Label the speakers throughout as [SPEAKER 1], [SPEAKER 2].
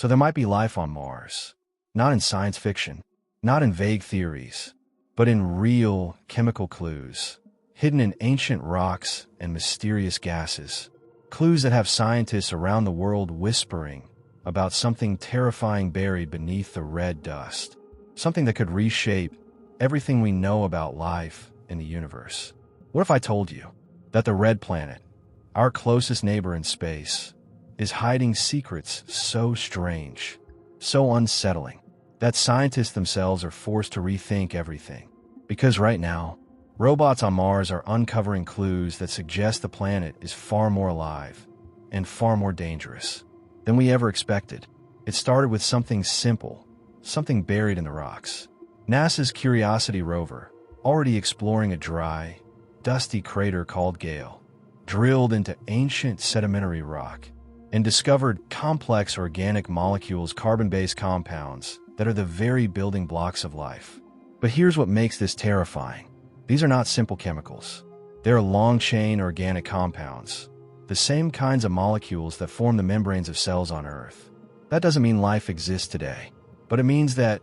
[SPEAKER 1] So there might be life on Mars. Not in science fiction, not in vague theories, but in real chemical clues, hidden in ancient rocks and mysterious gases. Clues that have scientists around the world whispering about something terrifying buried beneath the red dust. Something that could reshape everything we know about life in the universe. What if I told you that the red planet, our closest neighbor in space, is hiding secrets so strange, so unsettling, that scientists themselves are forced to rethink everything? Because right now, robots on Mars are uncovering clues that suggest the planet is far more alive and far more dangerous than we ever expected. It started with something simple, something buried in the rocks. NASA's Curiosity rover, already exploring a dry, dusty crater called Gale, drilled into ancient sedimentary rock and discovered complex organic molecules, carbon-based compounds that are the very building blocks of life. But here's what makes this terrifying. These are not simple chemicals. They're long-chain organic compounds, the same kinds of molecules that form the membranes of cells on Earth. That doesn't mean life exists today, but it means that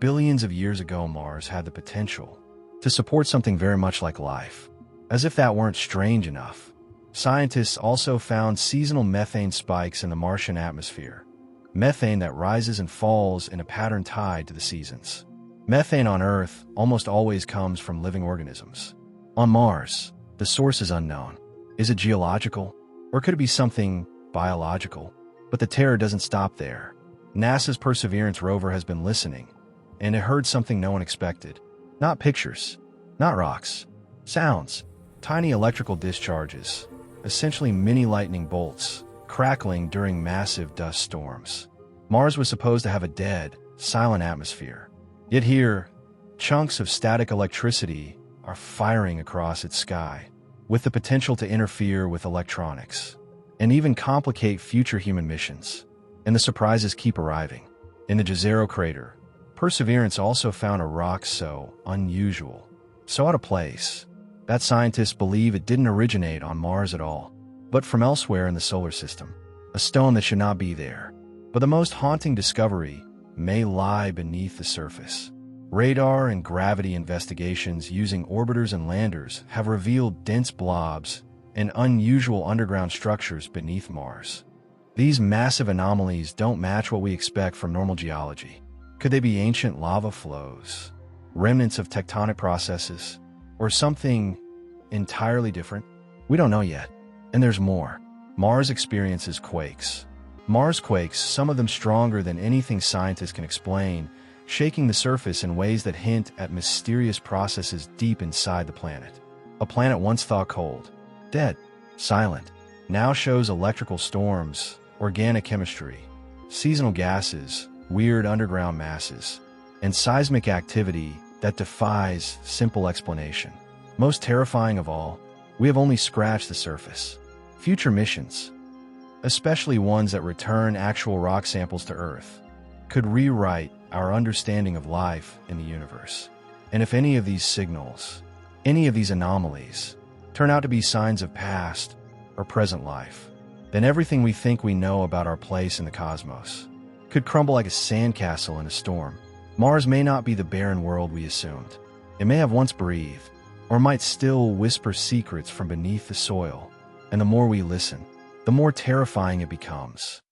[SPEAKER 1] billions of years ago Mars had the potential to support something very much like life. As if that weren't strange enough, scientists also found seasonal methane spikes in the Martian atmosphere. Methane that rises and falls in a pattern tied to the seasons. Methane on Earth almost always comes from living organisms. On Mars, the source is unknown. Is it geological? Or could it be something biological? But the terror doesn't stop there. NASA's Perseverance rover has been listening, and it heard something no one expected. Not pictures, not rocks, sounds, tiny electrical discharges, essentially mini lightning bolts, crackling during massive dust storms. Mars was supposed to have a dead, silent atmosphere. Yet here, chunks of static electricity are firing across its sky, with the potential to interfere with electronics and even complicate future human missions. And the surprises keep arriving. In the Jezero crater, Perseverance also found a rock so unusual, so out of place, that scientists believe it didn't originate on Mars at all, but from elsewhere in the solar system. A stone that should not be there. But the most haunting discovery may lie beneath the surface. Radar and gravity investigations using orbiters and landers have revealed dense blobs and unusual underground structures beneath Mars. These massive anomalies don't match what we expect from normal geology. Could they be ancient lava flows, remnants of tectonic processes, or something entirely different? We don't know yet. And there's more. Mars experiences quakes. Marsquakes, some of them stronger than anything scientists can explain, shaking the surface in ways that hint at mysterious processes deep inside the planet. A planet once thought cold, dead, silent, now shows electrical storms, organic chemistry, seasonal gases, weird underground masses, and seismic activity that defies simple explanation. Most terrifying of all, we have only scratched the surface. Future missions, especially ones that return actual rock samples to Earth, could rewrite our understanding of life in the universe. And if any of these signals, any of these anomalies, turn out to be signs of past or present life, then everything we think we know about our place in the cosmos could crumble like a sandcastle in a storm. Mars may not be the barren world we assumed. It may have once breathed, or might still whisper secrets from beneath the soil. And the more we listen, the more terrifying it becomes.